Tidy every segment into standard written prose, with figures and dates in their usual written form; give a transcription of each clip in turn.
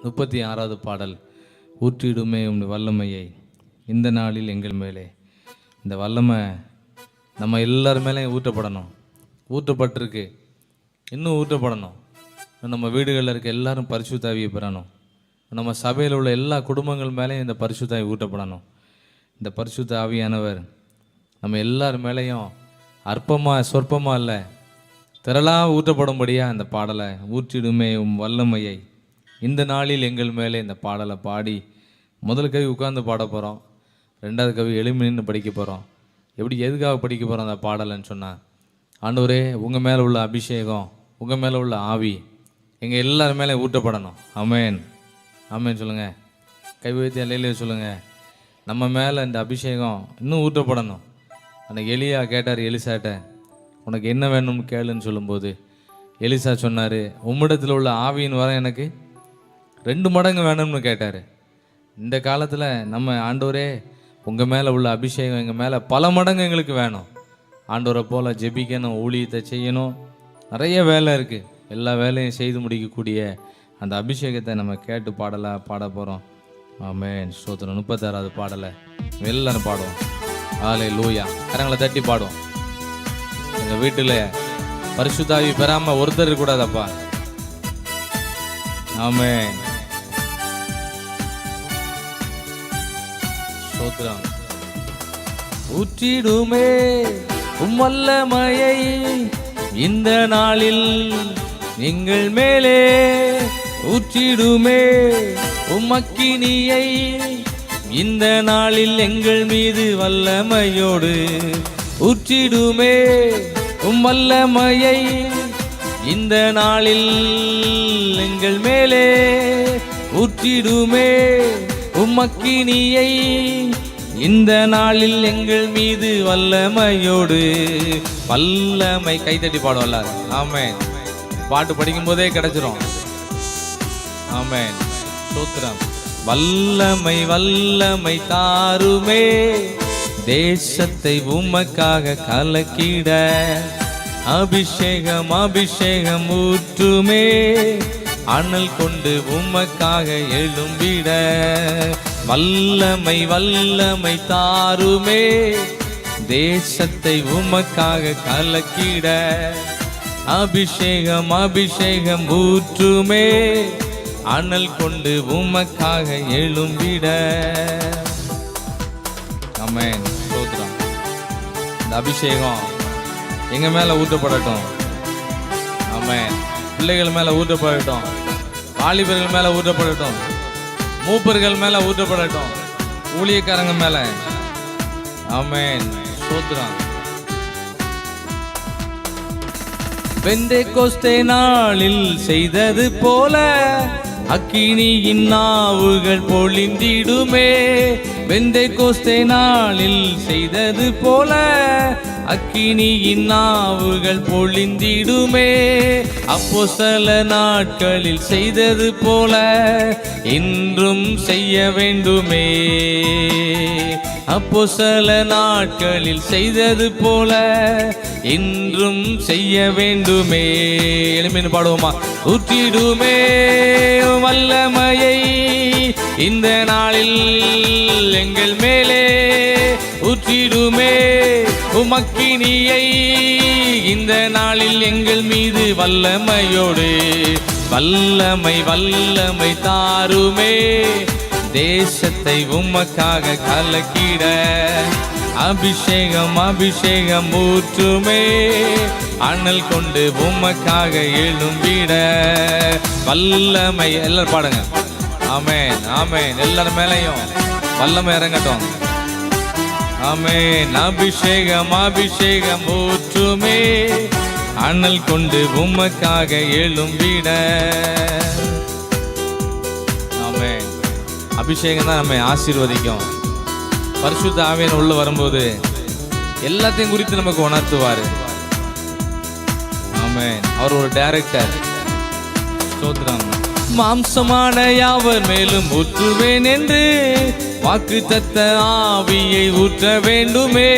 36வது பாடல். ஊற்றிடுமே உம் வல்லமையை இந்த நாளில் எங்கள் மேலே. இந்த வல்லமை நம்ம எல்லார் மேலேயும் ஊற்றப்படணும். ஊற்றப்பட்டிருக்கு, இன்னும் ஊற்றப்படணும். நம்ம வீடுகளில் இருக்க எல்லாரும் பரிசுத்த ஆவியை பெறணும். நம்ம சபையில் உள்ள எல்லா குடும்பங்கள் மேலேயும் இந்த பரிசுத்த ஆவி ஊற்றப்படணும். இந்த பரிசுத்த ஆவியானவர் நம்ம எல்லார் மேலேயும் அற்பமாக சொற்பமாக இல்லை, திரளாக ஊற்றப்படும்படியாக இந்த பாடலை ஊற்றிடுமே உம் வல்லமையை இந்த நாளில் எங்கள் மேலே இந்த பாடலை பாடி முதல் கவி உட்கார்ந்து பாட போகிறோம். ரெண்டாவது கவி எழும்பி நின்று படிக்க போகிறோம். எப்படி எதுக்காக படிக்க போகிறோம் அந்த பாடலைன்னு சொன்னால், ஆண்டவரே உங்கள் மேலே உள்ள அபிஷேகம், உங்கள் மேலே உள்ள ஆவி எங்கள் எல்லார் மேலே ஊற்றப்படணும். ஆமென் ஆமென் சொல்லுங்கள். கை வைத்து எல்லையிலே சொல்லுங்கள். நம்ம மேலே இந்த அபிஷேகம் இன்னும் ஊற்றப்படணும். அன்றைக்கி எலியா கேட்டார் எலிசாட்ட, உனக்கு என்ன வேணும்னு கேளுன்னு சொல்லும்போது எலிசா சொன்னார், உம்மிடத்தில் உள்ள ஆவியின் வர எனக்கு 2 மடங்கு வேணும்னு கேட்டார். இந்த காலத்தில் நம்ம ஆண்டவரே உங்கள் மேலே உள்ள அபிஷேகம் எங்கள் மேலே பல மடங்கு எங்களுக்கு வேணும். ஆண்டவரை போல் ஜெபிக்கணும், ஊழியத்தை செய்யணும், நிறைய வேலை இருக்குது. எல்லா வேலையும் செய்து முடிக்கக்கூடிய அந்த அபிஷேகத்தை நம்ம கேட்டு பாட போகிறோம். ஆமென் ஸ்தோத்திரம். 36வது பாடலை எல்லாரும் பாடுவோம். ஹல்லேலூயா. கரங்களை தட்டி பாடுவோம். எங்கள் வீட்டில் பரிசுத்த ஆவி பெறாமல் ஒருத்தர் இருக்கக்கூடாதப்பா. ஆமென் ஸ்தோத்திரம். ஊற்றிடுமே உம் வல்லமையை இந்த நாளில் எங்கள் மேலே. ஊற்றிடுமே உம் அக்கினியை இந்த நாளில் எங்கள் மீது வல்லமையோடு. ஊற்றிடுமே உம் வல்லமையை இந்த நாளில் எங்கள் மேலே. ஊற்றிடுமே உம் அக்கினியை இந்த நாளில் எங்கள் மீது வல்லமையோடு. வல்லமை கைத்தட்டி பாடுவோம்ல. ஆமென். பாட்டு படிக்கும் போதே கிடைச்சிரும். ஆமென் ஸ்தோத்திரம். வல்லமை வல்லமை தாருமே, தேசத்தை உமக்காக கலக்கிட. அபிஷேகம் அபிஷேகம் ஊற்றுமே, அனல் கொண்டு உமக்காக எழும்பிட. வல்லமை வல்லமை தாருமே, தேசத்தை உமக்காக கலக்கிட. அபிஷேகம் அபிஷேகம் ஊற்றுமே, அனல் கொண்டு உமக்காக எழும்பிட. ஆமென் ஸ்தோத்திரம். இந்த அபிஷேகம் எங்க மேல ஊற்றப்படட்டும். ஆமென். பிள்ளைகள் மேல ஊற்றப்படட்டும், வாலிபர்கள் மேல ஊற்றப்படட்டும், மூப்பர்கள் மேல ஊற்றப்படட்டும், ஊழியக்காரங்க மேல. ஆமென் ஸ்தோத்திரம். பெந்தேகோஸ்தே நாளில் செய்தது போல அக்கினியின் நாவுகள் பொழிந்திடுமே. பெந்தேகோஸ்தே நாளில் செய்தது போல அக்கினியின் நாவுகள் பொழிந்திடுமே. அப்போஸ்தல நாட்களில் செய்தது போல இன்றும் செய்ய வேண்டுமே. அப்போஸ்தல நாட்களில் செய்தது போல இன்றும் செய்ய வேண்டுமே. எளிமைன்னு பாடுவோமா? ஊற்றிடுமே வல்லமையை இந்த நாளில் எங்கள் மேலே. ஊற்றிடுமே உமக்கினியை இந்த நாளில் எங்கள் மீது வல்லமையோடு. வல்லமை வல்லமை தாருமே, தேசத்தை உமக்காக கலக்கிட. அபிஷேகம் அபிஷேகம் ஊற்றுமே, அனல் கொண்டு உமக்காக எழும்பிட. வல்லமை எல்லாரும் பாடுங்க. ஆமென் ஆமென். எல்லாரும் மேலையும் வல்லமை இறங்கட்டும். ஆமென். அபிஷேகம் அபிஷேகம் ஊற்றுமே, அனல் கொண்டு உமக்காக எழும்பிட. ஆமென். அபிஷேகம் தான் நம்மை ஆசீர்வதிக்கும். பரிசுத்த ஆவியானவர் உள்ள வரும்போது எல்லாத்தையும் குறித்து நமக்கு உணர்த்துவார். ஆமென். அவர் ஒரு டைரக்டர். ஸ்தோத்திரம். மாம்சமான யாவர் மேலும் ஊற்றுவேன் என்று வாக்குத்தத்த ஆவியை ஊற்ற வேண்டுமே.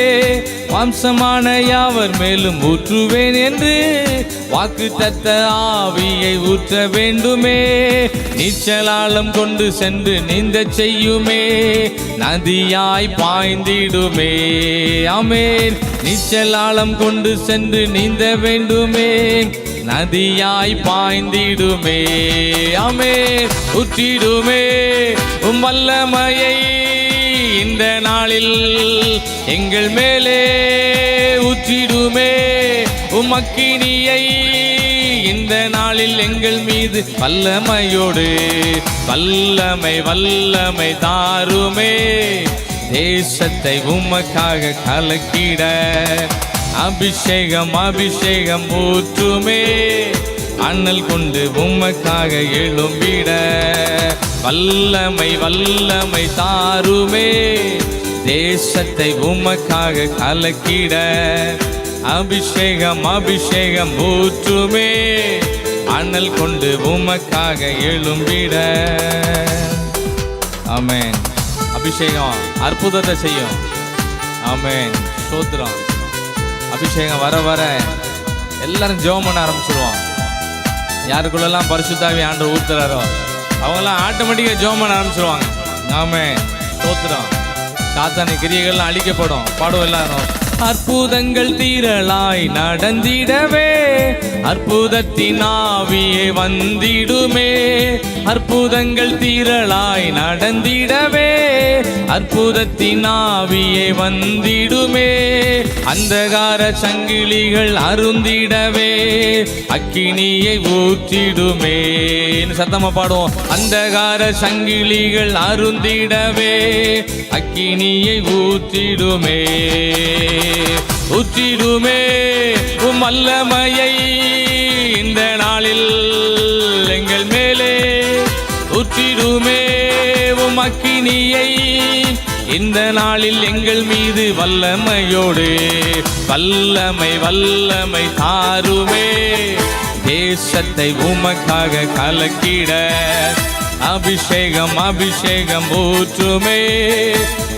மாம்சமான யாவர் மேலும் ஊற்றுவேன் என்று வாக்குத்தத்த ஆவியை ஊற்ற வேண்டுமே. நீச்சலாலம் கொண்டு சென்று நீந்த செய்யுமே, நதியாய் பாய்ந்திடுமே. ஆமென். நீச்சலாலம் கொண்டு சென்று நீந்த வேண்டுமே, நதியாய் பாய்ந்திடுமே. ஆமென். ஊற்றிடுமே உம் வல்லமையை இந்த நாளில் எங்கள் மேலே ஊற்றிடுமே. உம் அக்கினியை இந்த நாளில் எங்கள் மீது வல்லமையோடு வல்லமை வல்லமை தாருமே. தேசத்தை உமக்காக கலக்கிட அபிஷேகம் அபிஷேகம் ஊற்றுமே. அண்ணல் கொண்டு உமக்காக எழும்பிட வல்லமை வல்லமை தாருமே. தேசத்தை உமக்காக கலக்கிட அபிஷேகம் அபிஷேகம் ஊற்றுமே. அண்ணல் கொண்டு உமக்காக எழும்பிட. ஆமென். அபிஷேகம் அற்புதத்தை செய்யும். ஆமென். ஸ்தோத்திரம். அபிஷேகம் வர வர எல்லாரும் ஜெபம் பண்ண ஆரம்பிச்சிருவோம். யாருக்குள்ளெல்லாம் பரிசுத்தாவி ஆண்டவர் ஊத்துறாரோ அவங்கெல்லாம் ஆட்டோமேட்டிக்காக ஜெபம் பண்ண ஆரம்பிச்சிருவாங்க. ஆமென். ஸ்தோத்திரம். சாத்தானி கிரியைகள்லாம் அழிக்கப்படும். பாடுவோம் எல்லாரும். அற்புதங்கள் தீரலாய் நடந்திடவே அற்புதத்தின் ஆவியே வந்திடுமே. அற்புதங்கள் தீரலாய் நடந்திடவே அற்புதத்தின் ஆவியே வந்திடுமே. அந்தகார சங்கிலிகள் அருந்திடவே அக்கினியை ஊற்றிடுமே. சத்தமா பாடுவோம். அந்தகார சங்கிலிகள் அருந்திடவே அக்கினியை ஊற்றிடுமே. ஊற்றிடுமே உம் வல்லமையை இந்த நாளில் எங்கள் மேலே ஊற்றிடுமே. உம் அக்கினியை இந்த நாளில் எங்கள் மீது வல்லமையோடு வல்லமை வல்லமை தாருமே. தேசத்தை உமக்காக கலக்கிட அபிஷேகம் அபிஷேகம் ஊற்றுமே.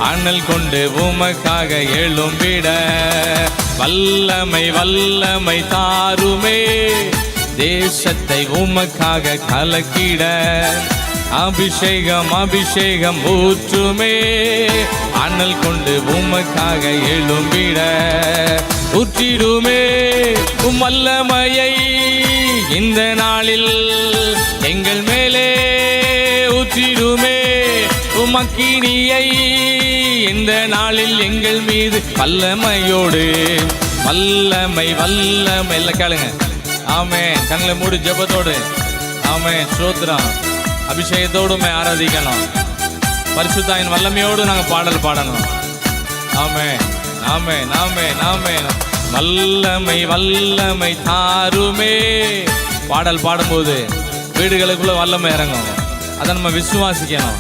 அனல் கொண்டு உமக்காக எழும்பிட வல்லமை வல்லமை தாருமே. தேசத்தை உமக்காக கலக்கிட அபிஷேகம் அபிஷேகம் ஊற்றுமே. அனல் கொண்டு உமக்காக எழும்பிட ஊற்றிடுமே உம் வல்லமையை இந்த நாளில் எங்கள் மேலே ஊற்றிடுமே. உம் அக்கினியை இந்த நாளில் எங்கள் மீது வல்லமையோடு வல்லமை வல்லமை எல்லாம் கேளுங்க. ஆமென். கண்களை மூடி ஜெபத்தோடு ஆமென். ஸ்தோத்திரம். அபிஷேகத்தோடுமே ஆராதிக்கணும். பரிசுத்தாவின் வல்லமையோடு நாங்கள் பாடல் பாடணும். ஆமென் ஆமென் ஆமென் ஆமென். வல்லமை வல்லமை தாருமே. பாடல் பாடும்போது வீடுகளுக்குள்ள வல்லமை இறங்கும். அதை நம்ம விசுவாசிக்கணும்.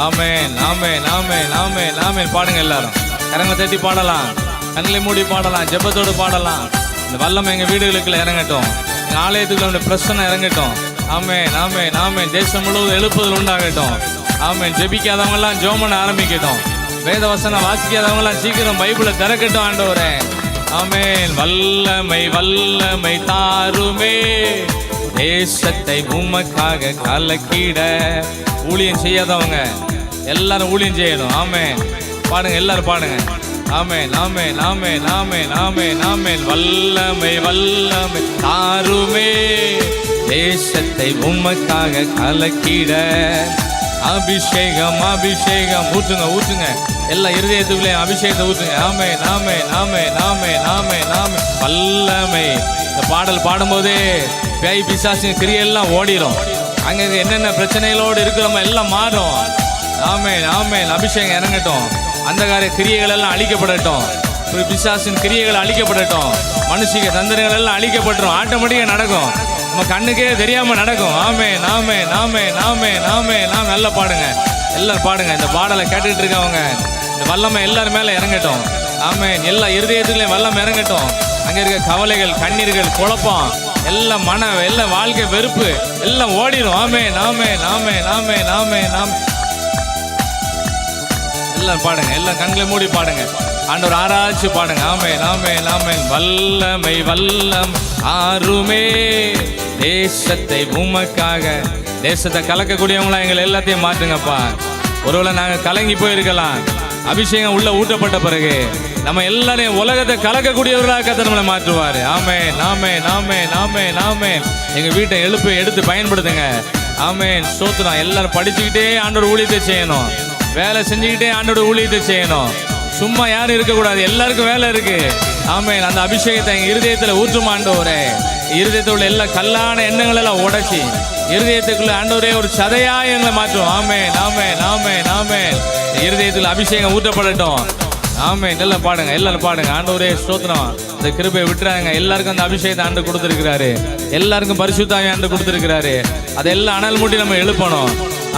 ஆமென் ஆமென் ஆமென் ஆமென் ஆமென். பாடுங்க எல்லாரும். கரங்களை தட்டி பாடலாம். கண்களை மூடி பாடலாம். ஜெபத்தோடு பாடலாம். இந்த வல்லமை எங்கள் வீடுகளுக்குள்ள இறங்கட்டும். எங்கள் ஆலயத்துக்குள்ள பிரச்சனை இறங்கட்டும். ஆமென் ஆமென் ஆமென். தேசம் முழுவதும் எழுப்புதல் உண்டாகட்டும். ஆமென். ஜெபிக்காதவங்கெல்லாம் ஜெபம் பண்ண ஆரம்பிக்கட்டும். வேத வசனம் வாசிக்காதவங்கெல்லாம் சீக்கிரம் பைபிளை திறக்கட்டும் ஆண்டவரே. ஆமென். வல்லமை வல்லமை தாருமே. தேசத்தை உமக்காக கலக்கிட. ஊழியம் செய்யாதவங்க எல்லாரும் ஊழியம் செய்யணும். ஆமென். பாடுங்க எல்லாரும் பாடுங்க. ஆமென் ஆமென் ஆமென் ஆமென் ஆமென் ஆமென். வல்லமை வல்லமை தாருமே. தேசத்தை உமக்காக கலக்கிட அபிஷேகம் அபிஷேகம் ஊற்றுங்க ஊற்றுங்க. எல்லா இருதயத்துக்குள்ளேயும் அபிஷேகத்தை ஊற்றுங்க. ஆமென் ஆமென் ஆமென் ஆமென் ஆமென் ஆமென். வல்லமை. இந்த பாடல் பாடும்போதே பேய் பிசாசின் கிரியெல்லாம் ஓடிடும். அங்கே என்னென்ன பிரச்சனைகளோடு இருக்கிறோமோ எல்லாம் மாறும். ஆமென் ஆமென். அபிஷேகம் இறங்கட்டும். அந்தகார கிரியைகள் எல்லாம் அழிக்கப்படட்டும். பிசாசின் கிரியைகள் அழிக்கப்படட்டும். மனுஷிக தந்திரங்கள் எல்லாம் அழிக்கப்பட்டுரும். ஆட்டோமேட்டிக்காக நடக்கும். நம்ம கண்ணுக்கே தெரியாமல் நடக்கும். ஆமென் ஆமென் ஆமென் ஆமென் ஆமென். நாம் நல்லா பாடுங்க. எல்லாரும் பாடுங்க. இந்த பாடலை கேட்டுக்கிட்டு இருக்கவங்க இந்த வல்லமை எல்லாரும் மேலே இறங்கட்டும். ஆமென். எல்லா இருதயத்துலையும் வல்லமை இறங்கட்டும். அங்கே இருக்க கவலைகள் கண்ணீர்கள் குழப்பம் எல்லாம் எல்லாம் வாழ்க்கை வெறுப்பு எல்லாம் ஓடிடும். ஆமென் ஆமென் ஆமென் ஆமென் ஆமென் ஆமென். எல்லாம் பாடுங்க, எல்லாம் கண்களை மூடி பாடுங்க, ஆண்டவர் ஆராய்ச்சி பாடுங்க. ஆமென் ஆமென் ஆமென். வல்லமை வல்லம் ஆறுமே தேசத்தை உமக்காக. தேசத்தை கலக்கக்கூடியவங்களா எங்களை எல்லாத்தையும் மாற்றுங்கப்பா. ஒருவேளை நாங்கள் கலங்கி போயிருக்கலாம், அபிஷேகம் உள்ள ஊட்டப்பட்ட பிறகு நம்ம எல்லாரையும் உலகத்தை கலக்கக்கூடியவர்களாக கர்த்தர் நம்மளை மாற்றுவார். ஆமென் ஆமென் ஆமென் ஆமென் ஆமென். எங்க வீட்டை எடுத்து பயன்படுத்துங்க. ஆமென் ஸ்தோத்திரம். எல்லாரும் படிச்சுக்கிட்டே ஆண்டவர் ஊழியத்தை செய்யணும், வேலை செஞ்சுக்கிட்டே ஆண்டோட ஊழியத்தை செய்யணும். சும்மா யாரும் இருக்கக்கூடாது, எல்லாருக்கும் வேலை இருக்கு. ஆமென். அந்த அபிஷேகத்தை எங்க இருதயத்துல ஊற்றும் ஆண்டவரே. இருதயத்தில் உள்ள எல்லா கல்லான எண்ணங்கள் எல்லாம் உடைச்சி இருதயத்துக்குள்ள ஆண்டவரே ஒரு சதையா எங்களை மாற்றும். ஆமென் ஆமென் ஆமென் ஆமென். இருதயத்தில் அபிஷேகம் ஊற்றப்படட்டும். ஆமென். எல்லாம் பாடுங்க, எல்லாரும் பாடுங்க. ஆண்டவரே ஸ்தோத்திரம். இந்த கிருபையை விட்டுறாங்க. எல்லாருக்கும் அந்த அபிஷேகத்தை ஆண்டு கொடுத்துருக்கிறாரு, எல்லாருக்கும் பரிசுத்த ஆவியை ஆண்டு கொடுத்துருக்கிறாரு. அதெல்லாம் அனல் மூட்டி நம்ம எழுப்பணும்.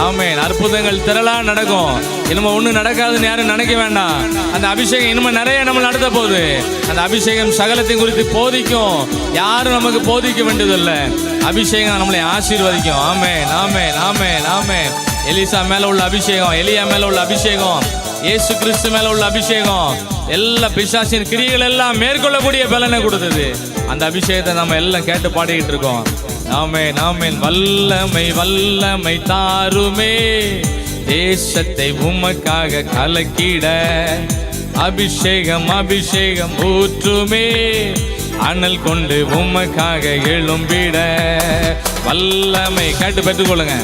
ஆமென். அற்புதங்கள் திரளா நடக்கும். இனிமே ஒண்ணு நடக்காதுன்னு யாரும் நினைக்க வேண்டாம். அந்த அபிஷேகம் இனிமே நிறைய நம்ம நடத்த போகுது. அந்த அபிஷேகம் சகலத்தையும் குறித்து போதிக்கும். யாரும் நமக்கு போதிக்க வேண்டியதில்லை. அபிஷேகம் நம்மளை ஆசீர்வதிக்கும். ஆமென் ஆமென் ஆமென் ஆமென். எலிசா மேல உள்ள அபிஷேகம், எலியா மேல உள்ள அபிஷேகம், இயேசு கிறிஸ்து மேல உள்ள அபிஷேகம் எல்லா பிசாசின் கிரியைகள் எல்லாம் மேற்கொள்ளக்கூடிய பலனை கொடுத்தது. அந்த அபிஷேகத்தை நம்ம எல்லாம் கேட்டு பாடிக்கிட்டு இருக்கோம். ஆமென் ஆமென். வல்லமை வல்லமை தாருமே தேசத்தை உமக்காக கலக்கிட. அபிஷேகம் அபிஷேகம் ஊற்றுமே அனல் கொண்டு உமக்காக எழும்பிட. வல்லமை கேட்டு பெற்றுக்கொள்ளுங்க.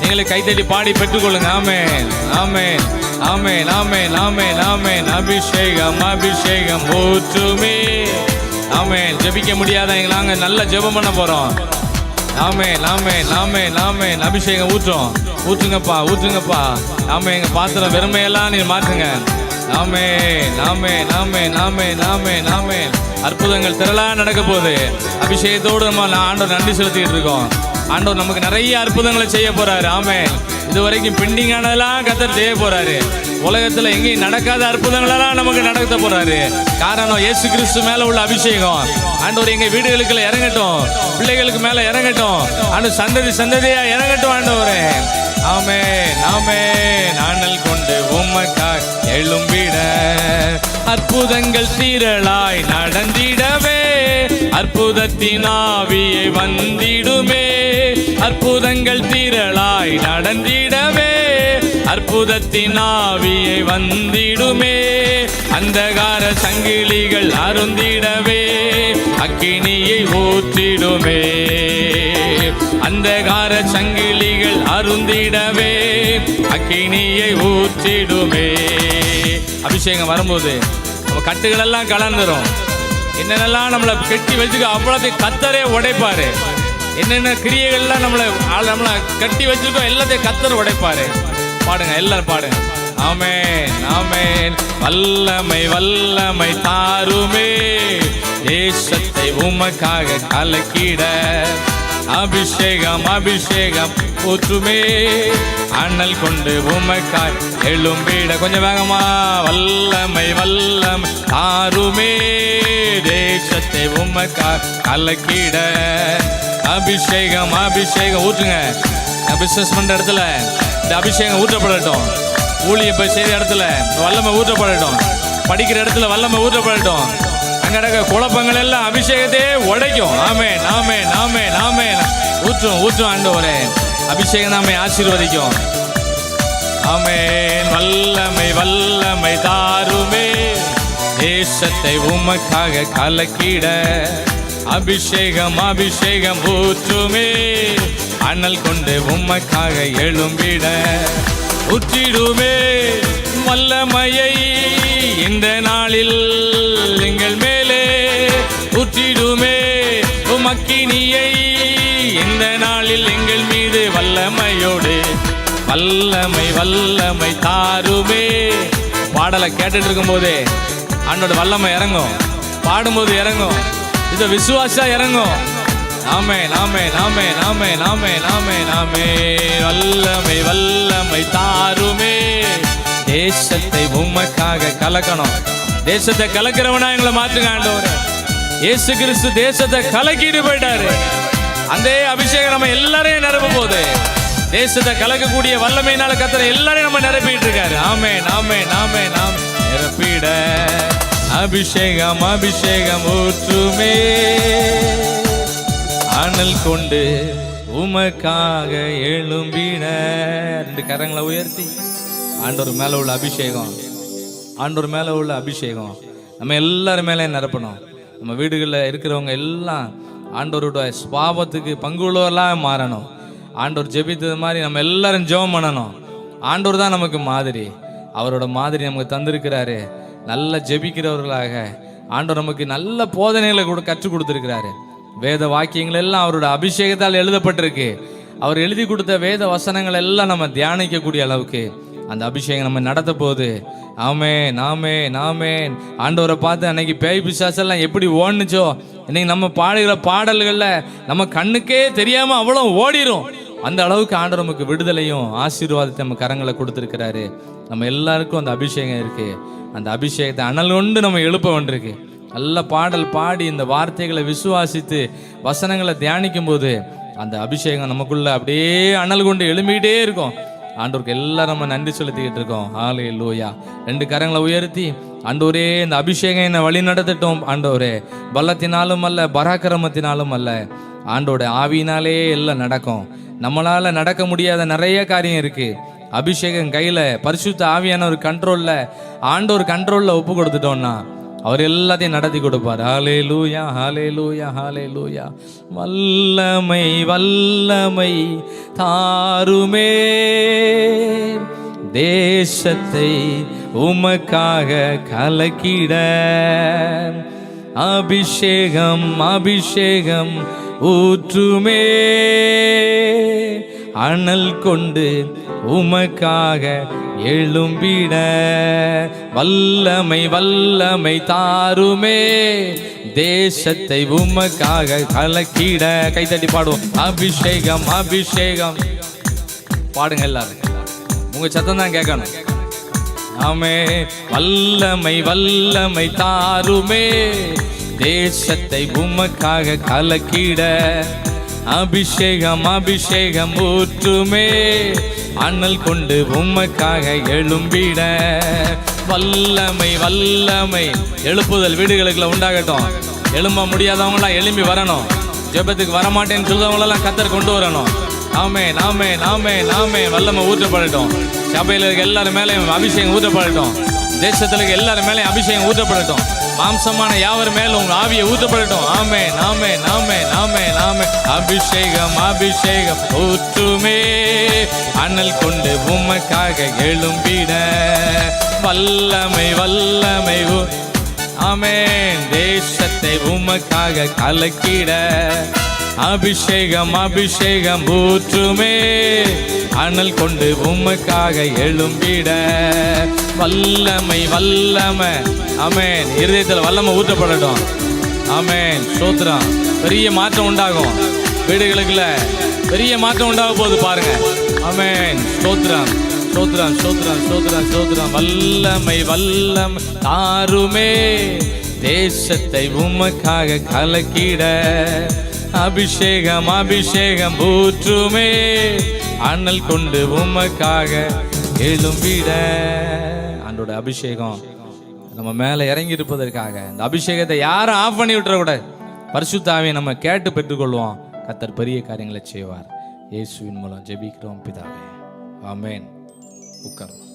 நீங்களே கைத்தட்டி பாடி பெற்றுக்கொள்ளுங்க. ஆமென் ஆமென் ஆமென் ஆமென் ஆமென் ஆமென். அபிஷேகம் அபிஷேகம் ஊற்றுமே. ஆமென். ஜெபிக்க முடியாதவங்க நாங்க நல்ல ஜெபம் பண்ண போறோம். ஆமென் ஆமென் ஆமென் ஆமென். அபிஷேகம் ஊற்றுங்கப்பா ஊற்றுங்கப்பா. ஆமென். எங்க பாத்திரம் வெறுமையெல்லாம் நீ மாற்றுங்க. ஆமென் ஆமென் ஆமென் ஆமென் ஆமென் ஆமென். அற்புதங்கள் திரளா நடக்க போகுது. அபிஷேகத்தோடு நம்ம ஆண்டவர் நன்றி செலுத்திட்டு இருக்கோம். ஆண்டவர் நமக்கு நிறைய அற்புதங்களை செய்ய போறாரு. ஆமென். இது வரைக்கும் பெண்டிங் ஆனதெல்லாம் கர்த்தர் செய்ய போறாரு. உலகத்துல எங்கேயும் நடக்காத அற்புதங்களெல்லாம் நமக்கு நடத்த போறாரு. காரணம் இயேசு கிறிஸ்து மேல உள்ள அபிஷேகம். ஆண்டவர் எங்க வீடுகளுக்குள்ள இறங்கட்டும், பிள்ளைகளுக்கு மேல இறங்கட்டும், ஆண்டு சந்ததி சந்ததியா இறங்கட்டும் ஆண்டவரே. ஆமென் ஆமென். ஆனல் கொண்டு உமக்காய் எழும்பிட. அற்புதங்கள் திரளாய் நடந்திடவே அற்புதத்தின் ஆவியை வந்திடுமே. அற்புதங்கள் திரளாய் நடந்திடவே அற்புதத்தின் ஆவியை வந்திடுமே. அந்தகார சங்கிலிகள் அருந்திடவே அக்கினியை ஊற்றிடுமே. அந்தகார சங்கிலிகள் அருந்திடவே அக்கினியை ஊற்றிடுமே. அபிஷேகம் வரும்போது நம்ம கட்டுகள் எல்லாம் கலந்துரும். என்னென்னலாம் நம்மளை கட்டி வச்சுக்க அவ்வளோத்தையும் கர்த்தரே உடைப்பாரு. என்னென்ன கிரியைகள்லாம் நம்மளை கட்டி வச்சிருக்கோம் எல்லாத்தையும் கர்த்தர் உடைப்பாரு. பாடுங்க, எல்லாரும் பாடுங்க. ஆமென் ஆமென். வல்லமை வல்லமை தாருமே தேசத்தை உமக்காக கலக்கிட. அபிஷேகம் அபிஷேகம் ஊற்றுமே அனல் கொண்டு உமக்காய் எழும்பிட. கொஞ்சம் வேகமா. வல்லமை வல்லமை தாருமே தேசத்தை உமக்காய் கலக்கிட. அபிஷேகம் அபிஷேகம் ஊற்றுங்க. பிசினஸ் பண்ற இடத்துல இந்த அபிஷேகம் ஊற்றப்படட்டும். ஊழியம் போய் செய்த இடத்துல வல்லமை ஊற்றப்படட்டும். படிக்கிற இடத்துல வல்லமை ஊற்றப்படட்டும். அங்க நடக்க குழப்பங்கள் எல்லாம் அபிஷேகத்தையே உடைக்கும். ஆமென் ஆமென் ஆமென் ஆமென். ஊற்றும் ஊற்றும் ஆண்டவரே. அபிஷேகம் நம்மை ஆசீர்வதிக்கும். ஆமென். வல்லமை வல்லமை தாருமே தேசத்தை உமக்காக கலக்கிட. அபிஷேகம் அபிஷேகம் ஊற்றுமே அனல் கொண்டு உமக்காக எழும்பிட. ஊற்றிடுமே வல்லமையை இந்த நாளில் எங்கள் மேலே. ஊற்றிடுமே உமக்கினியை இந்த நாளில் எங்கள் மீது. வல்லமையோடு வல்லமை வல்லமை தாருமே. பாடலை கேட்டுட்டு இருக்கும் போதே ஆண்டோட வல்லமை இறங்கும். பாடும்போது இறங்கும். இது விசுவாசா இறங்கும். ஆமென் ஆமென் ஆமென் ஆமென் ஆமென் ஆமென் ஆமென். வல்லமை வல்லமை தாருமே தேசத்தை உமக்காக கலக்கணும். தேசத்தை கலக்கிறவனா எங்களை மாற்றுங்க ஆண்டவரே. இயேசு கிறிஸ்து தேசத்தை கலக்கிட்டு போயிட்டாரு. அந்த அபிஷேகம் நம்ம எல்லாரையும் நிரப்ப போகுது. தேசத்தை கலக்கக்கூடிய வல்லமையினால கர்த்தர் எல்லாரையும் நம்ம நிரப்பிட்டு இருக்காரு. ஆமென், ஆமென், ஆமென், ஆமென். நிரப்பிட அபிஷேகம் அபிஷேகம் ஊற்றுமே, அனல் கொண்டு உமக்காக எழும்பிட. 2 கரங்களை உயர்த்தி ஆண்டவர் மேல உள்ள அபிஷேகம், ஆண்டவர் மேல உள்ள அபிஷேகம் நம்ம எல்லாரும் மேலே நிரப்பணும். நம்ம வீடுகளில் இருக்கிறவங்க எல்லாம் ஆண்டவரோட ஸ்வாபத்துக்கு பங்குள்ளவர்களாக மாறணும். ஆண்டவர் ஜெபித்தது மாதிரி நம்ம எல்லாரும் ஜெபம் பண்ணணும். ஆண்டவர் தான் நமக்கு மாதிரி, அவரோட மாதிரி நமக்கு தந்திருக்கிறாரு. நல்ல ஜெபிக்கிறவர்களாக ஆண்டவர் நமக்கு நல்ல போதனைகளை கூட கற்றுக் கொடுத்துருக்கிறாரு. வேத வாக்கியங்கள் எல்லாம் அவரோட அபிஷேகத்தால் எழுதப்பட்டிருக்கு. அவர் எழுதி கொடுத்த வேத வசனங்கள் எல்லாம் நம்ம தியானிக்கக்கூடிய அளவுக்கு அந்த அபிஷேகம் நம்ம நடத்த போகுது. ஆமென், ஆமென், ஆமென். ஆண்டவரை பார்த்து அன்னைக்கு பேய் பிசாசெல்லாம் எப்படி ஓடுனுச்சோ, இன்னைக்கு நம்ம பாடுகிற பாடல்கள்ல நம்ம கண்ணுக்கே தெரியாம அவ்வளோ ஓடிரும். அந்த அளவுக்கு ஆண்டவர் நமக்கு விடுதலையும் ஆசீர்வாதத்தை நம்ம கரங்களை கொடுத்துருக்கிறாரு. நம்ம எல்லாருக்கும் அந்த அபிஷேகம் இருக்கு. அந்த அபிஷேகத்தை அனல் கொண்டு நம்ம எழுப்ப வேண்டியிருக்கு. நல்ல பாடல் பாடி இந்த வார்த்தைகளை விசுவாசித்து வசனங்களை தியானிக்கும் போது அந்த அபிஷேகம் நமக்குள்ள அப்படியே அனல் கொண்டு எழும்பிக்கிட்டே இருக்கும். ஆண்டவருக்கு எல்லாரும் நம்ம நன்றி செலுத்திக்கிட்டு இருக்கோம். ஹல்லேலூயா. 2 கரங்களை உயர்த்தி ஆண்டவரே இந்த அபிஷேகம் என்னை வழி நடத்தட்டும். ஆண்டவரே பலத்தினாலும் அல்ல, பராக்கிரமத்தினாலும் அல்ல, ஆண்டோட ஆவியினாலே எல்லாம் நடக்கும். நம்மளால நடக்க முடியாத நிறைய காரியம் இருக்கு. அபிஷேகம் கையில, பரிசுத்த ஆவியான ஒரு கண்ட்ரோல்ல, ஆண்டவர் கண்ட்ரோல்ல ஒப்பு கொடுத்துட்டோம்னா அவர் எல்லாத்தையும் நடத்தி கொடுப்பார். ஹல்லேலூயா, ஹல்லேலூயா, ஹல்லேலூயா. வல்லமை வல்லமை தாருமே, தேசத்தை உமக்காக கலக்கிட. அபிஷேகம் அபிஷேகம் ஊற்றுமே, அனல் கொண்டு உமக்காக எழும்பிட. வல்லமை வல்லமை தாருமே, தேசத்தை உமக்காக கலக்கிட. கைத்தட்டி பாடுவோம். அபிஷேகம் அபிஷேகம் பாடுங்க எல்லாரும், உங்க சத்தம் தான் கேட்கணும். ஆமே. வல்லமை வல்லமை தாருமே, தேசத்தை உமக்காக கலக்கிட. அபிஷேகம் அபிஷேகம் ஊற்றுமே, அனல் கொண்டு உமக்காக எழும்பிட. வல்லமை வல்லமை எழுப்புதல் வீடுகளுக்குள்ள உண்டாகட்டும். எழும்ப முடியாதவங்களாம் எழும்பி வரணும். ஜெபத்துக்கு வரமாட்டேன்னு சொல்றவங்களெல்லாம் கர்த்தர் கொண்டு வரணும். ஆமென், ஆமென், ஆமென், ஆமென். வல்லமை ஊற்றப்படட்டும். சபையில் இருக்க எல்லாரும் மேலேயும் அபிஷேகம் ஊற்றப்படட்டும். தேசத்தில் இருக்க எல்லாரும் மேலேயும் அபிஷேகம் ஊற்றப்படட்டும். மாம்சமான யாவர் மேலும் உங்க ஆவியை ஊற்றப்படட்டும். ஆமென், ஆமென், ஆமென், ஆமென், ஆமென். அபிஷேகம் அபிஷேகம் ஊற்றுமே, அனல் கொண்டு உமக்காக எழும்பிட. வல்லமை வல்லமை ஆமென், தேசத்தை உமக்காக கலக்கிட. அபிஷேகம் அபிஷேகம் ஊற்றுமே, அனல் கொண்டு உமக்காக எழும்பிட. வல்லமை வல்லமை ஆமென். இருதயத்தில் வல்லமை ஊற்றப்படட்டும். ஆமென். ஸ்தோத்திரம். பெரிய மாற்றம் உண்டாகும் வீடுகளுக்குள்ள, பெரிய மாற்றம் உண்டாக போகுது பாருங்க. ஆமென். ஸ்தோத்திரம் ஸ்தோத்திரம் ஸ்தோத்திரம் ஸ்தோத்திரம் ஸ்தோத்திரம். வல்லமை வல்லமை தாருமே, தேசத்தை உமக்காக கலக்கிட. அபிஷேகம் அபிஷேகம் ஊற்றுமே, அனல் கொண்டு உமக்காக எழும்பிட. ஆண்டோட அபிஷேகம் நம்ம மேல இறங்கி இருப்பதற்காக இந்த அபிஷேகத்தை யாரும் ஆஃப் பண்ணி விட்டுறக்கூடாது. பரிசுத்த ஆவியை நம்ம கேட்டு பெற்றுக்கொள்வோம். கர்த்தர் பெரிய காரியங்களை செய்வார். இயேசுவின் மூலம் ஜெபிக்கிறோம் பிதாவே. ஆமென். உட்காருங்க.